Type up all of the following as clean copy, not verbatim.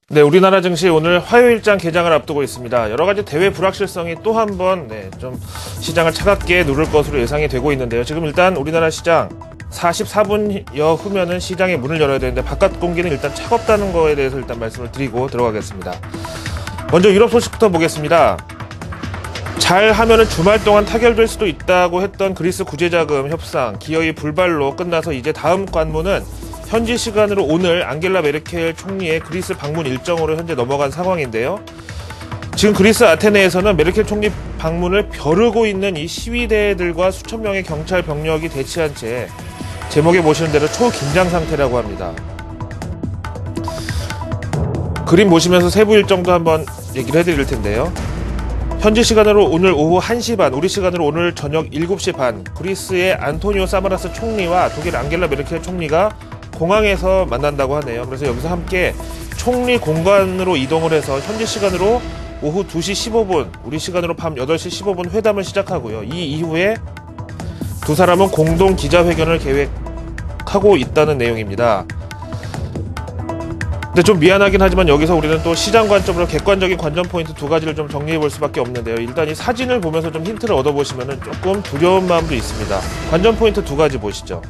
네, 우리나라 증시 오늘 화요일장 개장을 앞두고 있습니다. 여러가지 대외 불확실성이 또 한 번 좀 시장을 차갑게 누를 것으로 예상이 되고 있는데요. 지금 일단 우리나라 시장 44분여 후면은 시장의 문을 열어야 되는데 바깥 공기는 일단 차갑다는 거에 대해서 일단 말씀을 드리고 들어가겠습니다. 먼저 유럽 소식부터 보겠습니다. 잘 하면은 주말 동안 타결될 수도 있다고 했던 그리스 구제자금 협상 기어이 불발로 끝나서 이제 다음 관문은 현지 시간으로 오늘 앙겔라 메르켈 총리의 그리스 방문 일정으로 현재 넘어간 상황인데요. 지금 그리스 아테네에서는 메르켈 총리 방문을 벼르고 있는 이 시위대들과 수천 명의 경찰 병력이 대치한 채 제목에 보시는 대로 초긴장 상태라고 합니다. 그림 보시면서 세부 일정도 한번 얘기를 해드릴 텐데요. 현지 시간으로 오늘 오후 1시 반, 우리 시간으로 오늘 저녁 7시 반, 그리스의 안토니오 사마라스 총리와 독일 앙겔라 메르켈 총리가 공항에서 만난다고 하네요. 그래서 여기서 함께 총리 공간으로 이동을 해서 현지 시간으로 오후 2시 15분, 우리 시간으로 밤 8시 15분 회담을 시작하고요. 이 이후에 두 사람은 공동 기자회견을 계획하고 있다는 내용입니다. 근데 좀 미안하긴 하지만 여기서 우리는 또 시장 관점으로 객관적인 관전 포인트 두 가지를 좀 정리해 볼 수밖에 없는데요. 일단 이 사진을 보면서 좀 힌트를 얻어보시면 조금 두려운 마음도 있습니다. 관전 포인트 두 가지 보시죠.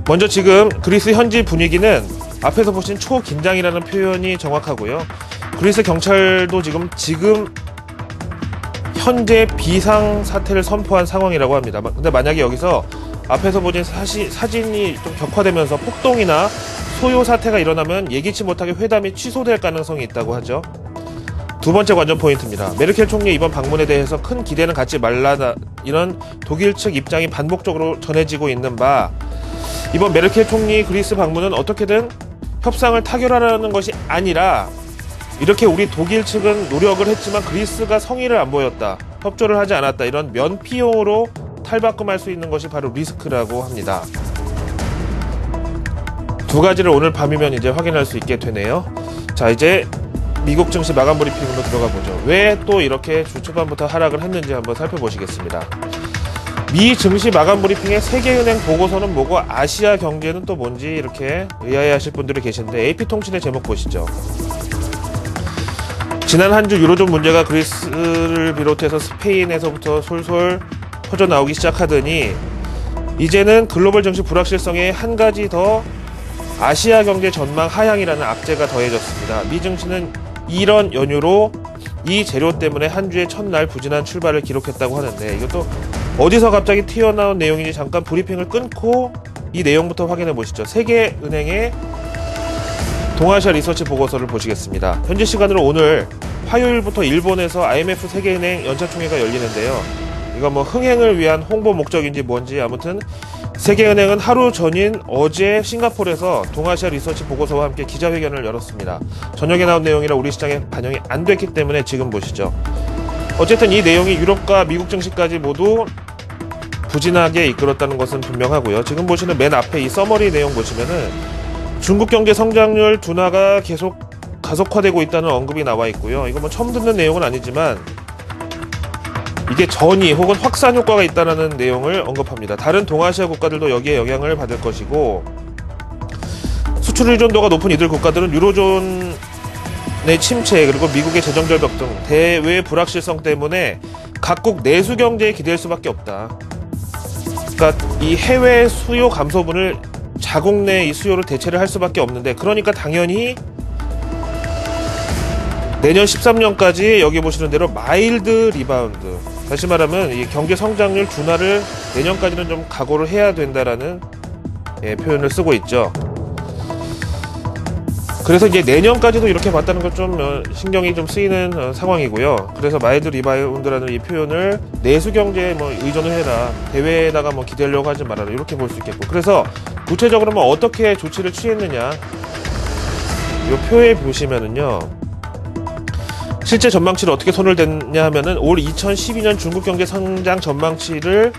먼저 지금 그리스 현지 분위기는 앞에서 보신 초긴장이라는 표현이 정확하고요. 그리스 경찰도 지금 현재 비상사태를 선포한 상황이라고 합니다. 근데 만약에 여기서 앞에서 보신 사진이 좀 격화되면서 폭동이나 소요 사태가 일어나면 예기치 못하게 회담이 취소될 가능성이 있다고 하죠. 두 번째 관전 포인트입니다. 메르켈 총리의 이번 방문에 대해서 큰 기대는 갖지 말라, 이런 독일 측 입장이 반복적으로 전해지고 있는 바, 이번 메르켈 총리 그리스 방문은 어떻게든 협상을 타결하라는 것이 아니라 이렇게 우리 독일 측은 노력을 했지만 그리스가 성의를 안 보였다, 협조를 하지 않았다, 이런 면피용으로 탈바꿈할 수 있는 것이 바로 리스크라고 합니다. 두 가지를 오늘 밤이면 이제 확인할 수 있게 되네요. 자, 이제 미국 증시 마감 브리핑으로 들어가 보죠. 왜 또 이렇게 주 초반부터 하락을 했는지 한번 살펴보시겠습니다. 미 증시 마감 브리핑의 세계은행 보고서는 뭐고 아시아 경제는 또 뭔지 이렇게 의아해하실 분들이 계신데 AP통신의 제목 보시죠. 지난 한 주 유로존 문제가 그리스를 비롯해서 스페인에서부터 솔솔 퍼져나오기 시작하더니 이제는 글로벌 증시 불확실성에 한 가지 더 아시아 경제 전망 하향이라는 악재가 더해졌습니다. 미 증시는 이런 연유로 이 재료 때문에 한 주의 첫날 부진한 출발을 기록했다고 하는데 이것도 어디서 갑자기 튀어나온 내용인지 잠깐 브리핑을 끊고 이 내용부터 확인해 보시죠. 세계은행의 동아시아 리서치 보고서를 보시겠습니다. 현지 시간으로 오늘 화요일부터 일본에서 IMF 세계은행 연차총회가 열리는데요. 이거 뭐 흥행을 위한 홍보 목적인지 뭔지 아무튼 세계은행은 하루 전인 어제 싱가포르에서 동아시아 리서치 보고서와 함께 기자회견을 열었습니다. 저녁에 나온 내용이라 우리 시장에 반영이 안 됐기 때문에 지금 보시죠. 어쨌든 이 내용이 유럽과 미국 증시까지 모두 부진하게 이끌었다는 것은 분명하고요. 지금 보시는 맨 앞에 이 서머리 내용 보시면은 중국 경제 성장률 둔화가 계속 가속화되고 있다는 언급이 나와 있고요. 이거 뭐 처음 듣는 내용은 아니지만 이게 전이 혹은 확산 효과가 있다는 내용을 언급합니다. 다른 동아시아 국가들도 여기에 영향을 받을 것이고 수출 의존도가 높은 이들 국가들은 유로존의 침체 그리고 미국의 재정 절벽 등 대외 불확실성 때문에 각국 내수 경제에 기댈 수밖에 없다. 그러니까 이 해외 수요 감소분을 자국 내 이 수요를 대체를 할 수밖에 없는데 그러니까 당연히 내년 13년까지 여기 보시는 대로 마일드 리바운드, 다시 말하면 이 경제 성장률 둔화를 내년까지는 좀 각오를 해야 된다라는 표현을 쓰고 있죠. 그래서 이제 내년까지도 이렇게 봤다는 건 좀 신경이 좀 쓰이는 상황이고요. 그래서 마일드 리바운드라는 이 표현을 내수 경제에 뭐 의존을 해라, 대외에다가 뭐 기대려고 하지 말아라, 이렇게 볼 수 있겠고. 그래서 구체적으로 뭐 어떻게 조치를 취했느냐, 이 표에 보시면은요. 실제 전망치를 어떻게 손을 댔냐 하면은 올 2012년 중국 경제 성장 전망치를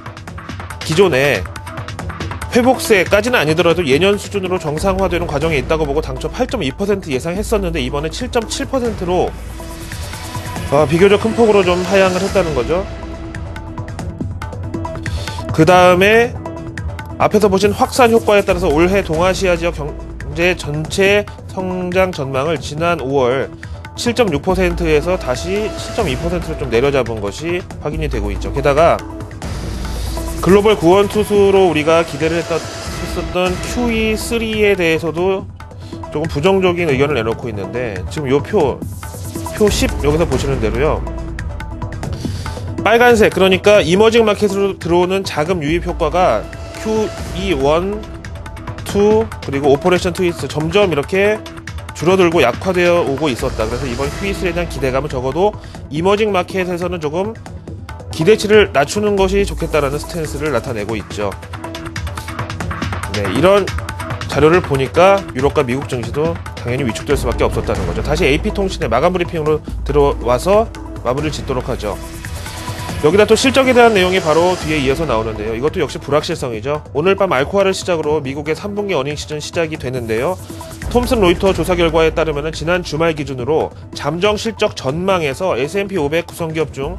기존에 회복세까지는 아니더라도 예년 수준으로 정상화되는 과정에 있다고 보고 당초 8.2% 예상했었는데 이번에 7.7%로 비교적 큰 폭으로 좀 하향을 했다는 거죠. 그 다음에 앞에서 보신 확산 효과에 따라서 올해 동아시아 지역 경제 전체 성장 전망을 지난 5월 7.6%에서 다시 7.2%로 좀 내려잡은 것이 확인이 되고 있죠. 게다가 글로벌 구원 투수로 우리가 기대를 했었던 QE3에 대해서도 조금 부정적인 의견을 내놓고 있는데, 지금 요 표 10 여기서 보시는 대로요, 빨간색, 그러니까 이머징 마켓으로 들어오는 자금 유입 효과가 QE1, 2 그리고 오퍼레이션 트위스트 점점 이렇게 줄어들고 약화되어 오고 있었다. 그래서 이번 QE3에 대한 기대감은 적어도 이머징 마켓에서는 조금 기대치를 낮추는 것이 좋겠다라는 스탠스를 나타내고 있죠. 네, 이런 자료를 보니까 유럽과 미국 증시도 당연히 위축될 수밖에 없었다는 거죠. 다시 AP통신의 마감 브리핑으로 들어와서 마무리를 짓도록 하죠. 여기다 또 실적에 대한 내용이 바로 뒤에 이어서 나오는데요. 이것도 역시 불확실성이죠. 오늘 밤 알코아를 시작으로 미국의 3분기 어닝 시즌 시작이 되는데요. 톰슨 로이터 조사 결과에 따르면 지난 주말 기준으로 잠정 실적 전망에서 S&P 500 구성기업 중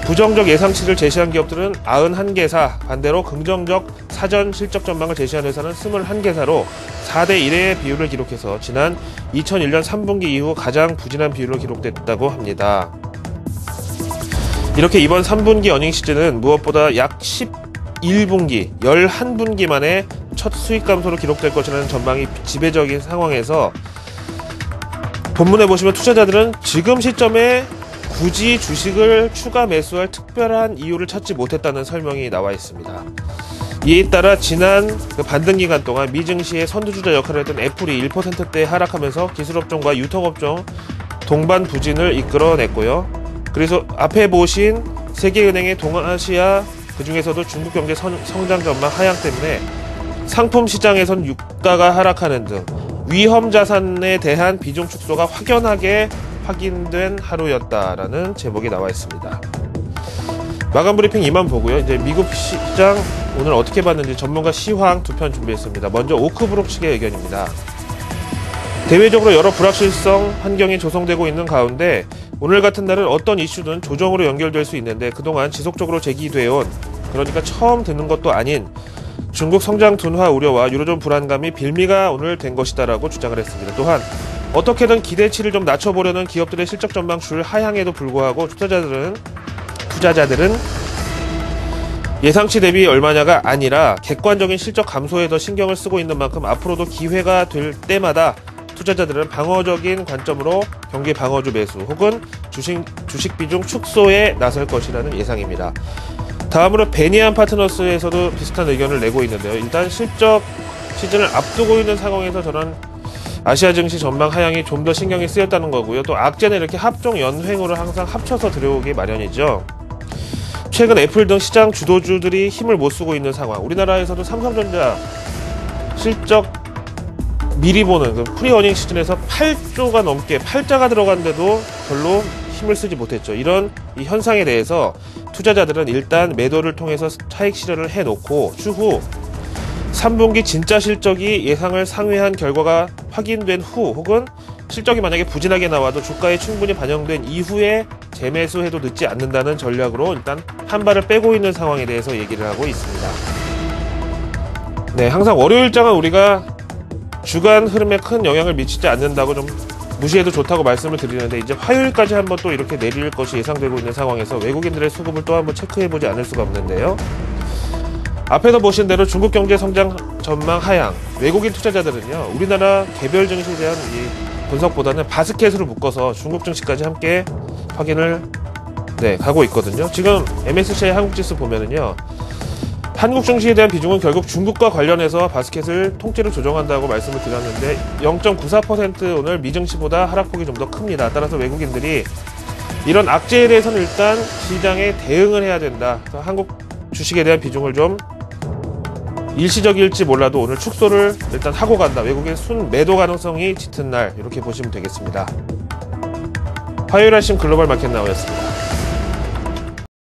부정적 예상치를 제시한 기업들은 91개사, 반대로 긍정적 사전 실적 전망을 제시한 회사는 21개사로 4대1의 비율을 기록해서 지난 2001년 3분기 이후 가장 부진한 비율로 기록됐다고 합니다. 이렇게 이번 3분기 어닝 시즌은 무엇보다 약 11분기, 11분기 만에 첫 수익 감소로 기록될 것이라는 전망이 지배적인 상황에서 본문에 보시면 투자자들은 지금 시점에 굳이 주식을 추가 매수할 특별한 이유를 찾지 못했다는 설명이 나와 있습니다. 이에 따라 지난 반등 기간 동안 미증시의 선두주자 역할을 했던 애플이 1%대 하락하면서 기술업종과 유통업종 동반 부진을 이끌어냈고요. 그래서 앞에 보신 세계은행의 동아시아, 그 중에서도 중국 경제 성장 전망 하향 때문에 상품 시장에선 유가가 하락하는 등 위험 자산에 대한 비중 축소가 확연하게 확인된 하루였다라는 제목이 나와 있습니다. 마감 브리핑 이만 보고요. 이제 미국 시장 오늘 어떻게 봤는지 전문가 시황 두 편 준비했습니다. 먼저 오크브룩 측의 의견입니다. 대외적으로 여러 불확실성 환경이 조성되고 있는 가운데 오늘 같은 날은 어떤 이슈든 조정으로 연결될 수 있는데 그동안 지속적으로 제기되어온, 그러니까 처음 듣는 것도 아닌 중국 성장 둔화 우려와 유로존 불안감이 빌미가 오늘 된 것이다라고 주장을 했습니다. 또한 어떻게든 기대치를 좀 낮춰보려는 기업들의 실적 전망 줄 하향에도 불구하고 투자자들은 예상치 대비 얼마냐가 아니라 객관적인 실적 감소에 더 신경을 쓰고 있는 만큼 앞으로도 기회가 될 때마다 투자자들은 방어적인 관점으로 경기 방어주 매수 혹은 주식 비중 축소에 나설 것이라는 예상입니다. 다음으로 베니안 파트너스에서도 비슷한 의견을 내고 있는데요. 일단 실적 시즌을 앞두고 있는 상황에서 저런 아시아 증시 전망 하향이 좀 더 신경이 쓰였다는 거고요. 또 악재는 이렇게 합종 연횡으로 항상 합쳐서 들어오기 마련이죠. 최근 애플 등 시장 주도주들이 힘을 못 쓰고 있는 상황. 우리나라에서도 삼성전자 실적 미리 보는 그 프리어닝 시즌에서 8조가 넘게 8자가 들어간데도 별로 힘을 쓰지 못했죠. 이런 이 현상에 대해서 투자자들은 일단 매도를 통해서 차익 실현을 해놓고 추후 3분기 진짜 실적이 예상을 상회한 결과가 확인된 후 혹은 실적이 만약에 부진하게 나와도 주가에 충분히 반영된 이후에 재매수해도 늦지 않는다는 전략으로 일단 한 발을 빼고 있는 상황에 대해서 얘기를 하고 있습니다. 네, 항상 월요일장은 우리가 주간 흐름에 큰 영향을 미치지 않는다고 좀 무시해도 좋다고 말씀을 드리는데 이제 화요일까지 한번 또 이렇게 내릴 것이 예상되고 있는 상황에서 외국인들의 수급을 또 한번 체크해보지 않을 수가 없는데요. 앞에서 보신 대로 중국 경제 성장 전망 하향, 외국인 투자자들은요 우리나라 개별 증시에 대한 이 분석보다는 바스켓으로 묶어서 중국 증시까지 함께 확인을 가고 있거든요. 지금 MSCI 한국지수 보면은요 한국 증시에 대한 비중은 결국 중국과 관련해서 바스켓을 통째로 조정한다고 말씀을 드렸는데 0.94% 오늘 미증시보다 하락폭이 좀 더 큽니다. 따라서 외국인들이 이런 악재에 대해서는 일단 시장에 대응을 해야 된다. 그래서 한국 주식에 대한 비중을 좀 일시적일지 몰라도 오늘 축소를 일단 하고 간다. 외국인 순 매도 가능성이 짙은 날 이렇게 보시면 되겠습니다. 화요일 아침 글로벌 마켓 나오였습니다.